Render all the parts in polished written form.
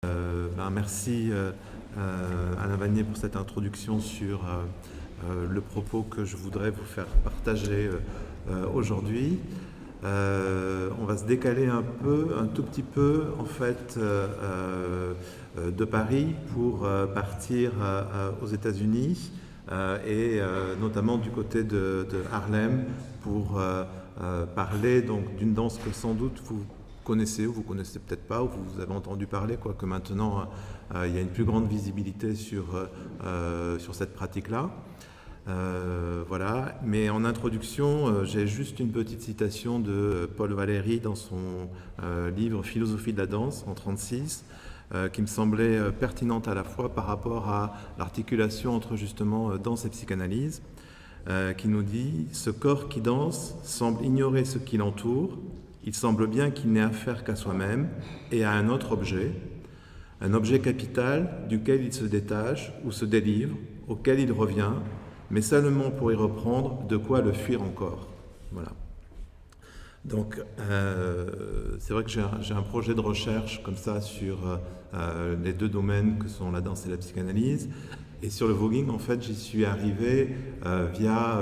Merci Alain Vanier pour cette introduction sur le propos que je voudrais vous faire partager aujourd'hui. On va se décaler un tout petit peu en fait de Paris pour partir aux États-Unis et notamment du côté de Harlem pour parler donc d'une danse que sans doute vous connaissez ou vous connaissez peut-être pas ou vous avez entendu parler, quoique maintenant il y a une plus grande visibilité sur cette pratique-là. Voilà. Mais en introduction, j'ai juste une petite citation de Paul Valéry dans son livre Philosophie de la danse en 1936, qui me semblait pertinente à la fois par rapport à l'articulation entre justement danse et psychanalyse, qui nous dit « Ce corps qui danse semble ignorer ce qui l'entoure. Il semble bien qu'il n'ait affaire qu'à soi-même et à un autre objet, un objet capital duquel il se détache ou se délivre, auquel il revient, mais seulement pour y reprendre de quoi le fuir encore. » Voilà. Donc, c'est vrai que j'ai un projet de recherche comme ça sur les deux domaines que sont la danse et la psychanalyse. Et sur le voguing, en fait, j'y suis arrivé via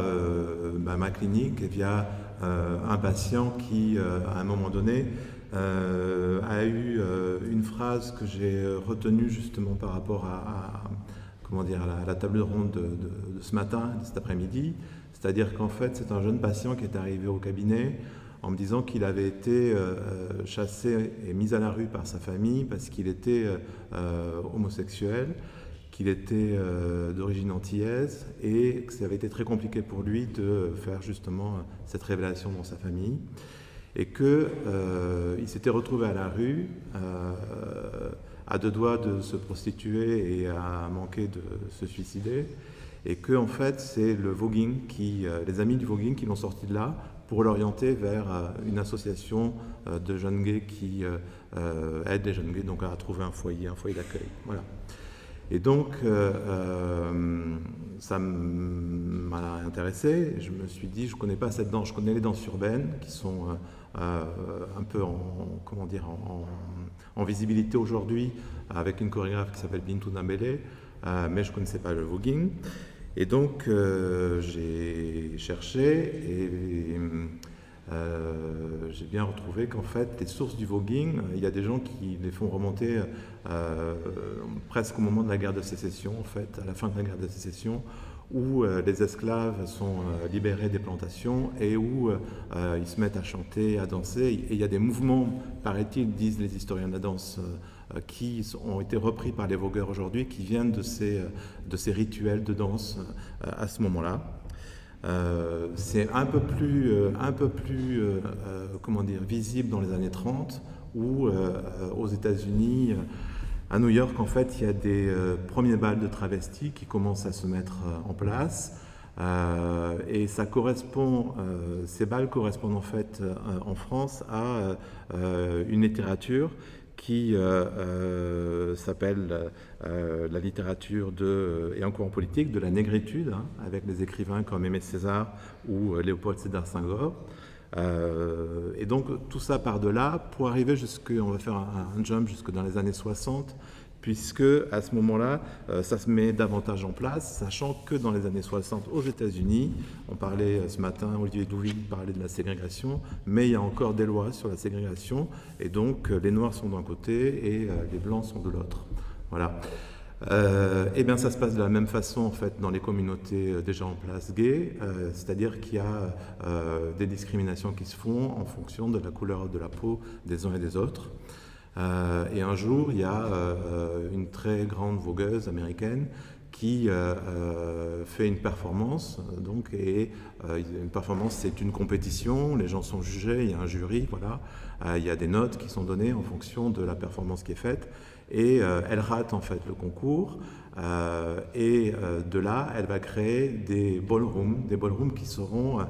ma clinique et via un patient qui, à un moment donné, a eu une phrase que j'ai retenue justement par rapport à la table ronde de ce matin, de cet après-midi. C'est-à-dire qu'en fait, c'est un jeune patient qui est arrivé au cabinet en me disant qu'il avait été chassé et mis à la rue par sa famille parce qu'il était homosexuel, qu'il était d'origine antillaise et que ça avait été très compliqué pour lui de faire justement cette révélation dans sa famille et qu'il s'était retrouvé à la rue à deux doigts de se prostituer et à manquer de se suicider et que en fait c'est le voguing les amis du voguing qui l'ont sorti de là pour l'orienter vers une association de jeunes gays qui aide les jeunes gays donc à trouver un foyer d'accueil. Voilà. Et donc, ça m'a intéressé. Je me suis dit, je ne connais pas cette danse, je connais les danses urbaines qui sont un peu en visibilité aujourd'hui avec une chorégraphe qui s'appelle Bintou Dembélé, mais je ne connaissais pas le voguing. Et donc, j'ai cherché et j'ai bien retrouvé qu'en fait, les sources du voguing, il y a des gens qui les font remonter presque au moment de la guerre de sécession, en fait, à la fin de la guerre de sécession, où les esclaves sont libérés des plantations et où ils se mettent à chanter, à danser. Et il y a des mouvements, paraît-il, disent les historiens de la danse, qui ont été repris par les vogueurs aujourd'hui, qui viennent de ces rituels de danse à ce moment-là. C'est un peu plus visible dans les années 30 où aux États-Unis, à New York, en fait, il y a des premiers bals de travestis qui commencent à se mettre en place. Et ça correspond, ces bals correspondent en fait en France à une littérature qui s'appelle la littérature et encore en politique, de la négritude, avec des écrivains comme Aimé Césaire ou Léopold Sédar Senghor. Et donc tout ça part de là pour arriver on va faire un jump jusque dans les années 60, puisque à ce moment-là, ça se met davantage en place, sachant que dans les années 60 aux États-Unis, on parlait ce matin, Olivier Douville parlait de la ségrégation, mais il y a encore des lois sur la ségrégation, et donc les Noirs sont d'un côté et les Blancs sont de l'autre. Voilà. Et bien ça se passe de la même façon en fait dans les communautés déjà en place gays, c'est-à-dire qu'il y a des discriminations qui se font en fonction de la couleur de la peau des uns et des autres. Et un jour, il y a une très grande vogueuse américaine qui fait une performance. Une performance, c'est une compétition, les gens sont jugés, il y a un jury, voilà. Il y a des notes qui sont données en fonction de la performance qui est faite. Et elle rate en fait le concours. De là, elle va créer des ballrooms qui seront à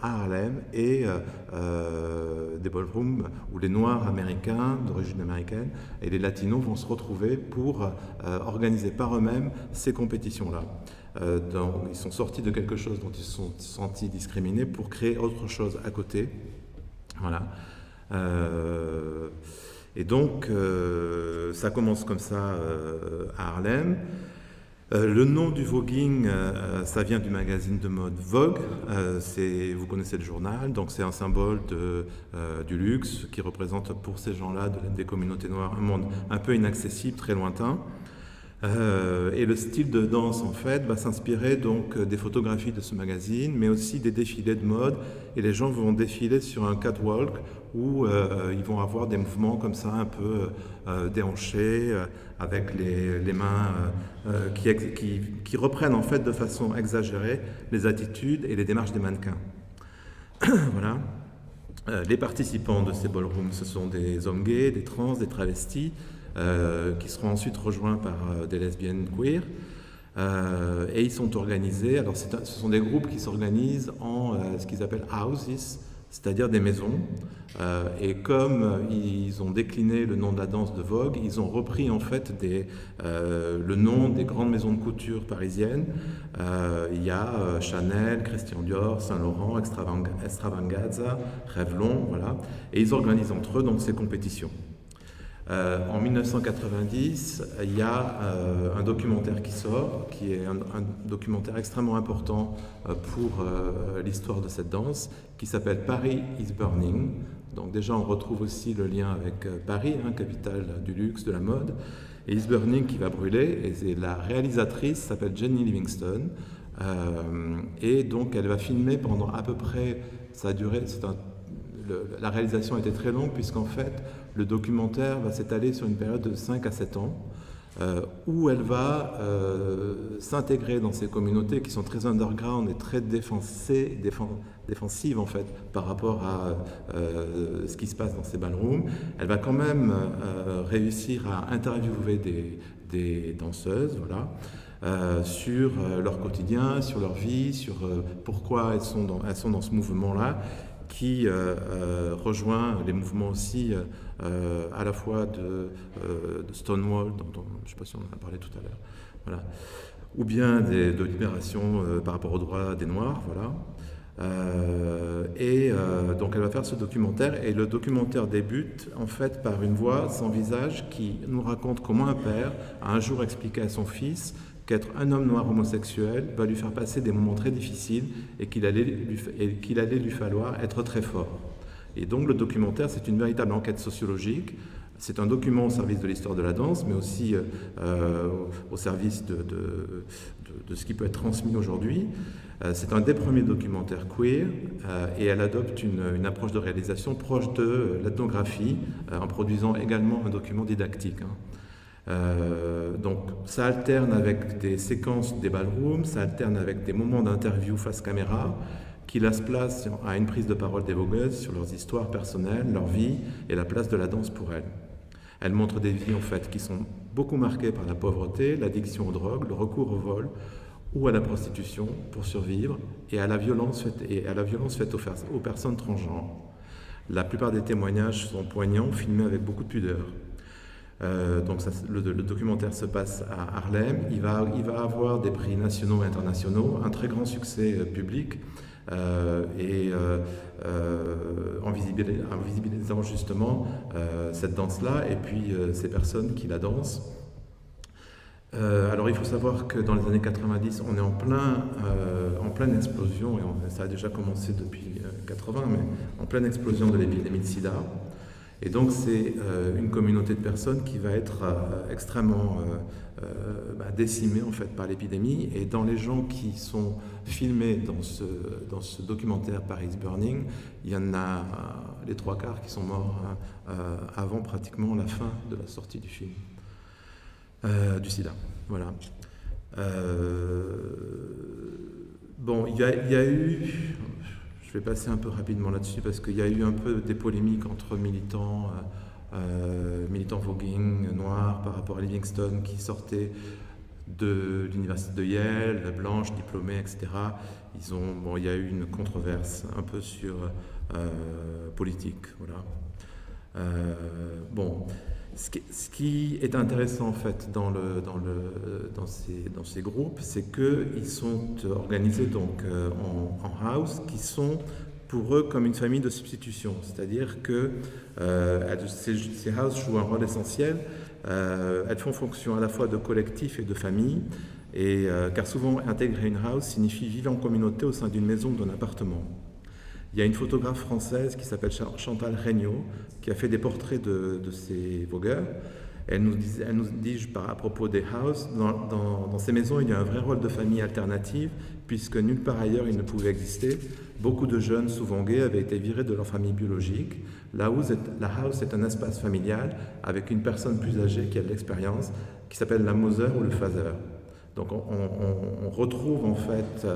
Harlem et des ballrooms où les Noirs américains d'origine américaine et les Latinos vont se retrouver pour organiser par eux-mêmes ces compétitions-là. Ils sont sortis de quelque chose dont ils se sont sentis discriminés pour créer autre chose à côté. Voilà. Et donc, ça commence comme ça à Harlem. Le nom du voguing, ça vient du magazine de mode Vogue. Vous connaissez le journal, donc c'est un symbole du luxe qui représente pour ces gens-là, des communautés noires, un monde un peu inaccessible, très lointain. Et le style de danse, en fait, va s'inspirer donc des photographies de ce magazine, mais aussi des défilés de mode. Et les gens vont défiler sur un catwalk où ils vont avoir des mouvements comme ça, un peu déhanchés, avec les mains qui reprennent en fait de façon exagérée les attitudes et les démarches des mannequins. Voilà. Les participants de ces ballrooms, ce sont des hommes gays, des trans, des travestis, qui seront ensuite rejoints par des lesbiennes queer. Et ils sont organisés, alors ce sont des groupes qui s'organisent en ce qu'ils appellent houses, c'est-à-dire des maisons. Et comme ils ont décliné le nom de la danse de Vogue, ils ont repris en fait le nom des grandes maisons de couture parisiennes. Il y a Chanel, Christian Dior, Saint Laurent, Extravaganza, Revlon, voilà. Et ils organisent entre eux donc ces compétitions. En 1990, il y a un documentaire qui sort, qui est un documentaire extrêmement important pour l'histoire de cette danse, qui s'appelle Paris is Burning. Donc déjà, on retrouve aussi le lien avec Paris, capitale du luxe, de la mode, et is Burning qui va brûler. Et la réalisatrice s'appelle Jenny Livingston, et donc elle va filmer pendant à peu près, ça a duré, la réalisation était très longue puisqu'en fait le documentaire va s'étaler sur une période de 5 à 7 ans où elle va s'intégrer dans ces communautés qui sont très underground et très défensives en fait par rapport à ce qui se passe dans ces ballrooms. Elle va quand même réussir à interviewer des danseuses, voilà. Sur leur quotidien, sur leur vie, sur pourquoi elles sont dans ce mouvement-là, qui rejoint les mouvements aussi à la fois de Stonewall, dont je ne sais pas si on en a parlé tout à l'heure, voilà. Ou bien de libération par rapport aux droits des Noirs, voilà. Donc elle va faire ce documentaire, et le documentaire débute en fait par une voix sans visage qui nous raconte comment un père a un jour expliqué à son fils qu'être un homme noir homosexuel va lui faire passer des moments très difficiles et qu'il allait lui falloir être très fort. Et donc le documentaire, c'est une véritable enquête sociologique. C'est un document au service de l'histoire de la danse, mais aussi au service de ce qui peut être transmis aujourd'hui. C'est un des premiers documentaires queer, et elle adopte une approche de réalisation proche de l'ethnographie, en produisant également un document didactique. Donc ça alterne avec des séquences des ballrooms, ça alterne avec des moments d'interview face caméra qui laissent place à une prise de parole des vogueuses sur leurs histoires personnelles, leur vie et la place de la danse pour elles. Elles montrent des vies en fait qui sont beaucoup marquées par la pauvreté, l'addiction aux drogues, le recours au vol ou à la prostitution pour survivre, et à la violence faite aux personnes transgenres. La plupart des témoignages sont poignants, filmés avec beaucoup de pudeur. Donc le documentaire se passe à Harlem. Il va avoir des prix nationaux et internationaux, un très grand succès public, en visibilisant justement cette danse-là et puis ces personnes qui la dansent. Alors il faut savoir que dans les années 90, on est en pleine explosion, et ça a déjà commencé depuis 80, mais en pleine explosion de l'épidémie de sida. Et donc c'est une communauté de personnes qui va être extrêmement décimée en fait par l'épidémie. Et dans les gens qui sont filmés dans ce documentaire Paris is Burning, il y en a les 3/4 qui sont morts avant pratiquement la fin de la sortie du film, du sida. Voilà. Bon, il y a eu... Je vais passer un peu rapidement là-dessus parce qu'il y a eu un peu des polémiques entre militants voguing noirs par rapport à Livingston qui sortait de l'université de Yale, blanche, diplômée, etc. Il y a eu une controverse un peu sur politique, voilà. Ce qui est intéressant en fait dans ces groupes, c'est qu'ils sont organisés donc en house, qui sont pour eux comme une famille de substitution, c'est-à-dire que ces houses jouent un rôle essentiel, elles font fonction à la fois de collectif et de famille, car souvent intégrer une house signifie vivre en communauté au sein d'une maison ou d'un appartement. Il y a une photographe française qui s'appelle Chantal Regnault qui a fait des portraits de ces vogueurs. Elle nous dit à propos des houses, dans ces maisons, il y a un vrai rôle de famille alternative, puisque nulle part ailleurs il ne pouvait exister. Beaucoup de jeunes, souvent gays, avaient été virés de leur famille biologique. La house est un espace familial avec une personne plus âgée qui a de l'expérience, qui s'appelle la mother ou le father. Donc on retrouve en fait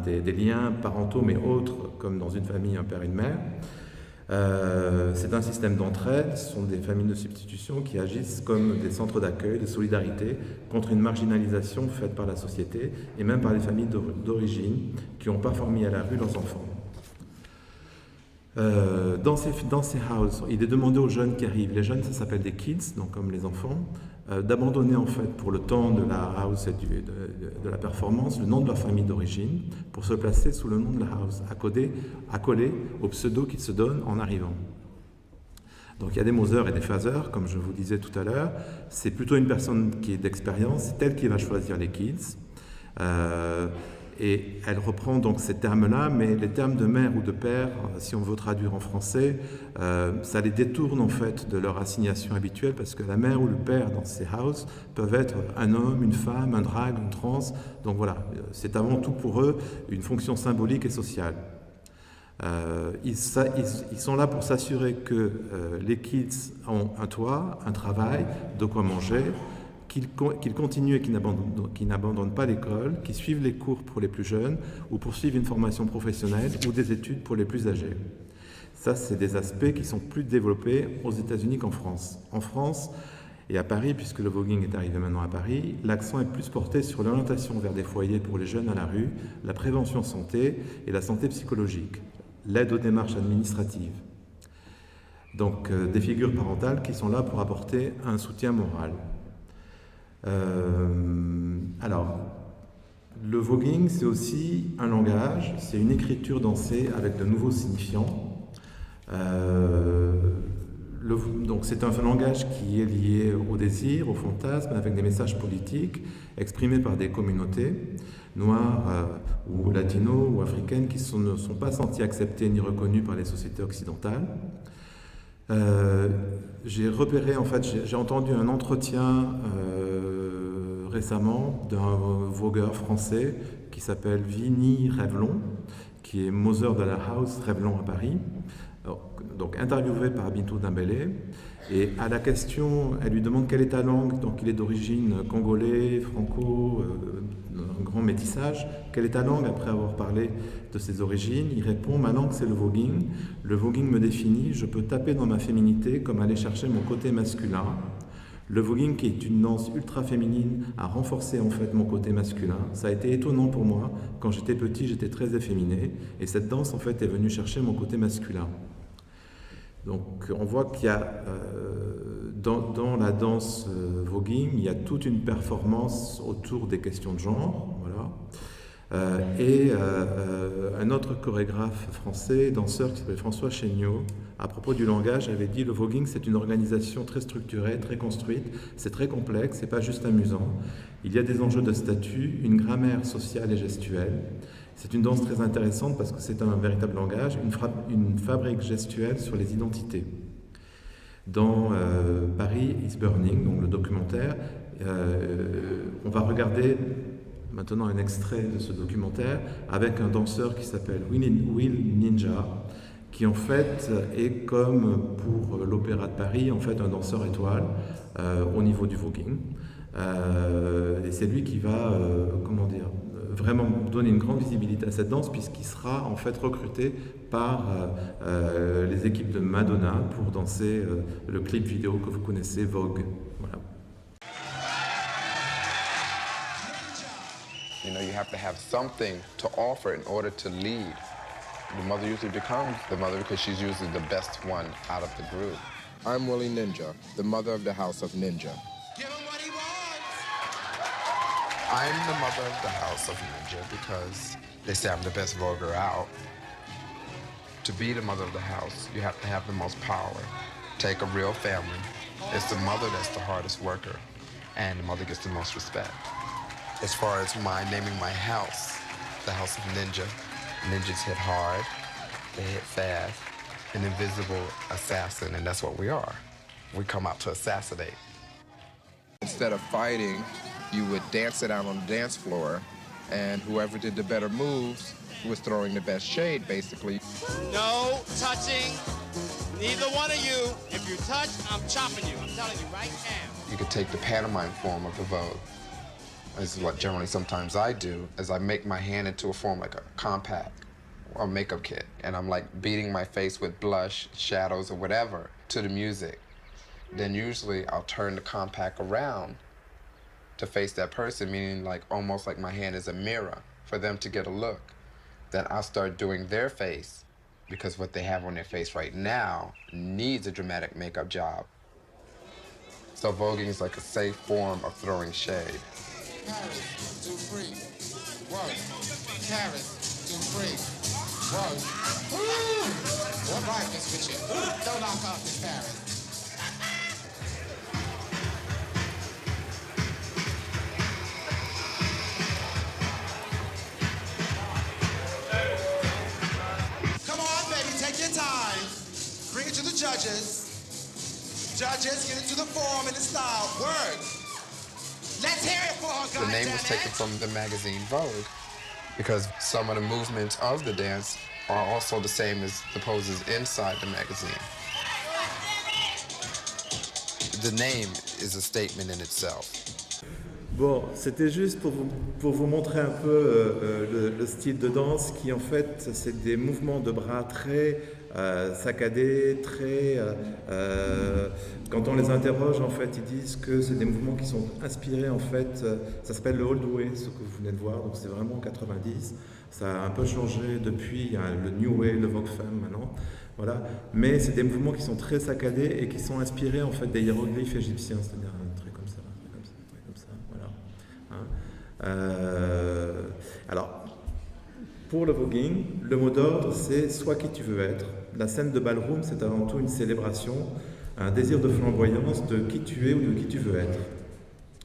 des liens parentaux mais autres, comme dans une famille, un père et une mère. C'est un système d'entraide, ce sont des familles de substitution qui agissent comme des centres d'accueil, de solidarité contre une marginalisation faite par la société et même par les familles d'origine qui n'ont pas formé à la rue leurs enfants. Dans ces houses, il est demandé aux jeunes qui arrivent, les jeunes ça s'appelle des kids, donc comme les enfants, d'abandonner en fait pour le temps de la house et de la performance le nom de leur famille d'origine pour se placer sous le nom de la house, accolé au pseudo qu'ils se donnent en arrivant. Donc il y a des mothers et des fathers, comme je vous disais tout à l'heure. C'est plutôt une personne qui est d'expérience, c'est elle qui va choisir les kids. Et elle reprend donc ces termes-là, mais les termes de mère ou de père, si on veut traduire en français, ça les détourne en fait de leur assignation habituelle, parce que la mère ou le père dans ces houses peuvent être un homme, une femme, un drag, une trans. Donc voilà, c'est avant tout pour eux une fonction symbolique et sociale. Ils sont là pour s'assurer que les kids ont un toit, un travail, de quoi manger, qu'ils continuent et qu'ils n'abandonnent pas l'école, qu'ils suivent les cours pour les plus jeunes ou poursuivent une formation professionnelle ou des études pour les plus âgés. Ça, c'est des aspects qui sont plus développés aux États-Unis qu'en France. En France et à Paris, puisque le voguing est arrivé maintenant à Paris, l'accent est plus porté sur l'orientation vers des foyers pour les jeunes à la rue, la prévention santé et la santé psychologique, l'aide aux démarches administratives. Donc des figures parentales qui sont là pour apporter un soutien moral. Alors, le voguing, c'est aussi un langage, c'est une écriture dansée avec de nouveaux signifiants. Donc c'est un langage qui est lié au désir, au fantasme, avec des messages politiques exprimés par des communautés noires ou latino ou africaines qui ne sont pas senties acceptées ni reconnues par les sociétés occidentales. J'ai repéré, en fait, j'ai entendu un entretien récemment d'un vogueur français qui s'appelle Vinny Revlon, qui est mother de la house Revlon à Paris, donc interviewé par Bintou Dembélé. Et à la question, elle lui demande quelle est ta langue, donc il est d'origine congolais, franco, un grand métissage. Quelle est ta langue après avoir parlé de ses origines? Il répond, ma langue c'est le voguing. Le voguing me définit, je peux taper dans ma féminité comme aller chercher mon côté masculin. Le voguing, qui est une danse ultra féminine, a renforcé en fait mon côté masculin. Ça a été étonnant pour moi. Quand j'étais petit, j'étais très efféminé. Et cette danse en fait est venue chercher mon côté masculin. Donc on voit qu'il y a dans la danse voguing, il y a toute une performance autour des questions de genre, voilà. Un autre chorégraphe français, danseur qui s'appelle François Chéniaud, à propos du langage, avait dit le voguing c'est une organisation très structurée, très construite, c'est très complexe, c'est pas juste amusant. Il y a des enjeux de statut, une grammaire sociale et gestuelle. C'est une danse très intéressante parce que c'est un véritable langage, une fabrique gestuelle sur les identités. Dans Paris is Burning, donc le documentaire, on va regarder maintenant un extrait de ce documentaire avec un danseur qui s'appelle Will Ninja, qui en fait est comme pour l'Opéra de Paris, en fait un danseur étoile au niveau du voguing. Et c'est lui qui va, vraiment donner une grande visibilité à cette danse puisqu'il sera en fait recruté par les équipes de Madonna pour danser le clip vidéo que vous connaissez, Vogue. Voilà. You know, you have to have something to offer in order to lead. The mother usually becomes the mother because she's usually the best one out of the group. I'm Willie Ninja, the mother of the house of Ninja. Give him what he wants! I'm the mother of the house of Ninja because They say I'm the best voguer out. To be the mother of the house, you have to have the most power. Take a real family. It's the mother that's the hardest worker, and the mother gets the most respect. As far as my naming my house, the House of Ninja, ninjas hit hard, they hit fast, an invisible assassin, and that's what we are. We come out to assassinate. Instead of fighting, you would dance it out on the dance floor, and whoever did the better moves was throwing the best shade, basically. No touching, neither one of you. If you touch, I'm chopping you. I'm telling you right now. You could take the pantomime form of the Vogue. This is what generally sometimes I do, is I make my hand into a form like a compact or makeup kit, and I'm like beating my face with blush, shadows, or whatever to the music. Then usually I'll turn the compact around to face that person, meaning like almost like my hand is a mirror for them to get a look. Then I'll start doing their face, because what they have on their face right now needs a dramatic makeup job. So voguing is like a safe form of throwing shade. Paris, 2 free. Work. Paris, 2 free. Work. What life is with you? Don't knock off this Paris. Come on, baby, take your time. Bring it to the judges. Judges, get into the form and the style. Work. Let's hear it for her, The name was taken from the magazine Vogue, because some of the movements of the dance are also the same as the poses inside the magazine. The name is a statement in itself. Bon, c'était juste pour vous montrer un peu le style de danse qui en fait c'est des mouvements de bras très saccadés, très... quand on les interroge en fait ils disent que c'est des mouvements qui sont inspirés en fait, ça s'appelle le old way, ce que vous venez de voir, donc c'est vraiment en 90, ça a un peu changé depuis, il y a le new way, le Vogue Femme maintenant, voilà, mais c'est des mouvements qui sont très saccadés et qui sont inspirés en fait des hiéroglyphes égyptiens, c'est-à-dire un truc comme ça. Alors, pour le voguing, le mot d'ordre, c'est « sois qui tu veux être ». La scène de ballroom, c'est avant tout une célébration, un désir de flamboyance de qui tu es ou de qui tu veux être.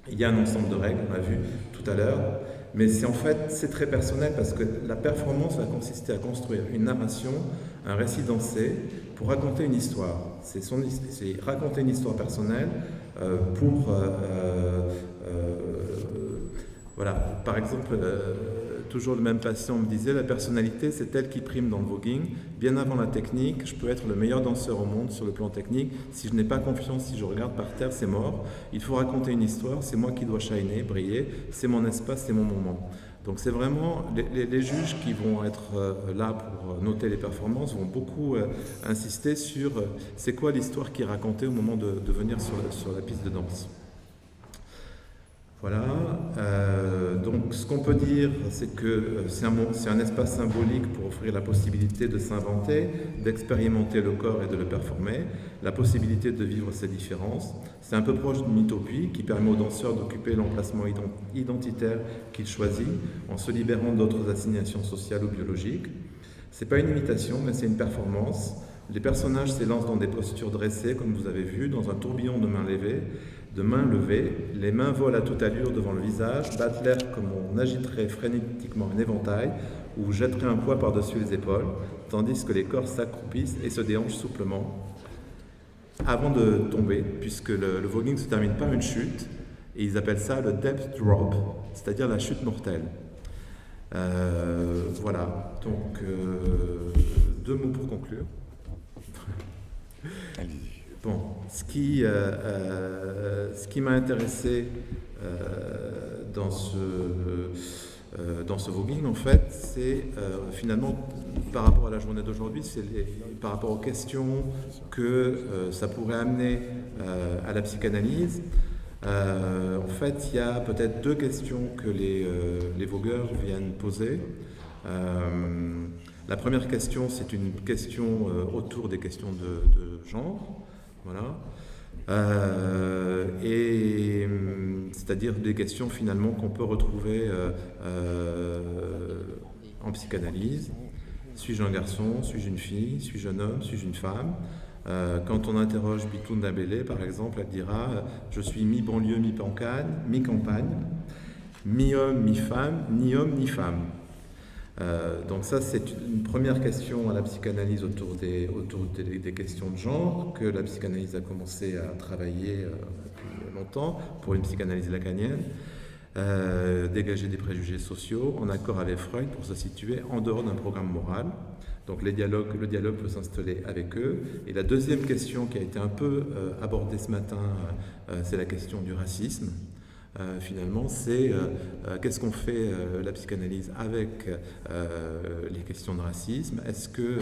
Il y a un ensemble de règles, on l'a vu tout à l'heure, mais c'est très personnel parce que la performance va consister à construire une narration, un récit dansé pour raconter une histoire. C'est raconter une histoire personnelle pour... voilà, par exemple, toujours le même patient me disait, la personnalité c'est elle qui prime dans le voguing, bien avant la technique, je peux être le meilleur danseur au monde sur le plan technique, si je n'ai pas confiance, si je regarde par terre, c'est mort, il faut raconter une histoire, c'est moi qui dois shiner, briller, c'est mon espace, c'est mon moment. Donc c'est vraiment, les juges qui vont être là pour noter les performances vont beaucoup insister sur c'est quoi l'histoire qui est racontée au moment de venir sur la piste de danse. Voilà, donc ce qu'on peut dire, c'est que c'est un espace symbolique pour offrir la possibilité de s'inventer, d'expérimenter le corps et de le performer, la possibilité de vivre ses différences. C'est un peu proche d'une utopie qui permet aux danseurs d'occuper l'emplacement identitaire qu'ils choisissent en se libérant d'autres assignations sociales ou biologiques. C'est pas une imitation, mais c'est une performance. Les personnages s'élancent dans des postures dressées, comme vous avez vu, dans un tourbillon de mains levées, les mains volent à toute allure devant le visage, battent l'air comme on agiterait frénétiquement un éventail ou jetterait un poids par-dessus les épaules, tandis que les corps s'accroupissent et se déhanchent souplement avant de tomber, puisque le voguing se termine par une chute, et ils appellent ça le depth drop, c'est-à-dire la chute mortelle. Voilà, donc 2 mots pour conclure. Bon, ce qui m'a intéressé dans ce voguing, en fait, c'est finalement, par rapport à la journée d'aujourd'hui, c'est par rapport aux questions que ça pourrait amener à la psychanalyse. En fait, il y a peut-être 2 questions que les vogueurs viennent poser. La première question, c'est une question autour des questions de genre. Voilà. C'est-à-dire des questions finalement qu'on peut retrouver en psychanalyse. Suis-je un garçon? Suis-je une fille? Suis-je un homme? Suis-je une femme? Quand on interroge Bitoun Dembélé, par exemple, elle dira « Je suis mi-banlieue, mi-campagne, mi-homme, mi-femme, ni homme, ni femme ». Donc ça, c'est une première question à la psychanalyse autour des questions de genre, que la psychanalyse a commencé à travailler depuis longtemps, pour une psychanalyse lacanienne. Dégager des préjugés sociaux, en accord avec Freud, pour se situer en dehors d'un programme moral. Donc le dialogue peut s'installer avec eux. Et la deuxième question qui a été un peu abordée ce matin, c'est la question du racisme. Finalement, c'est qu'est-ce qu'on fait la psychanalyse avec les questions de racisme? Est-ce que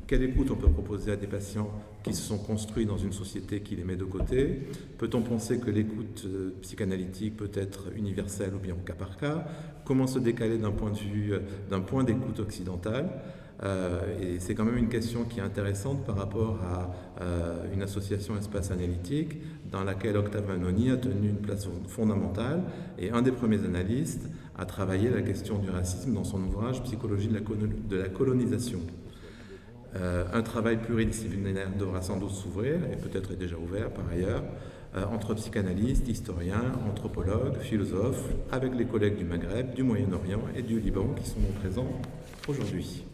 quelle écoute on peut proposer à des patients qui se sont construits dans une société qui les met de côté? Peut-on penser que l'écoute psychanalytique peut être universelle ou bien au cas par cas? Comment se décaler d'un point de vue, d'un point d'écoute occidental? Et c'est quand même une question qui est intéressante par rapport à une association Espace Analytique dans laquelle Octave Annoni a tenu une place fondamentale et un des premiers analystes a travaillé la question du racisme dans son ouvrage Psychologie de la colonisation. Un travail pluridisciplinaire devra sans doute s'ouvrir, et peut-être est déjà ouvert par ailleurs, entre psychanalystes, historiens, anthropologues, philosophes, avec les collègues du Maghreb, du Moyen-Orient et du Liban qui sont présents aujourd'hui.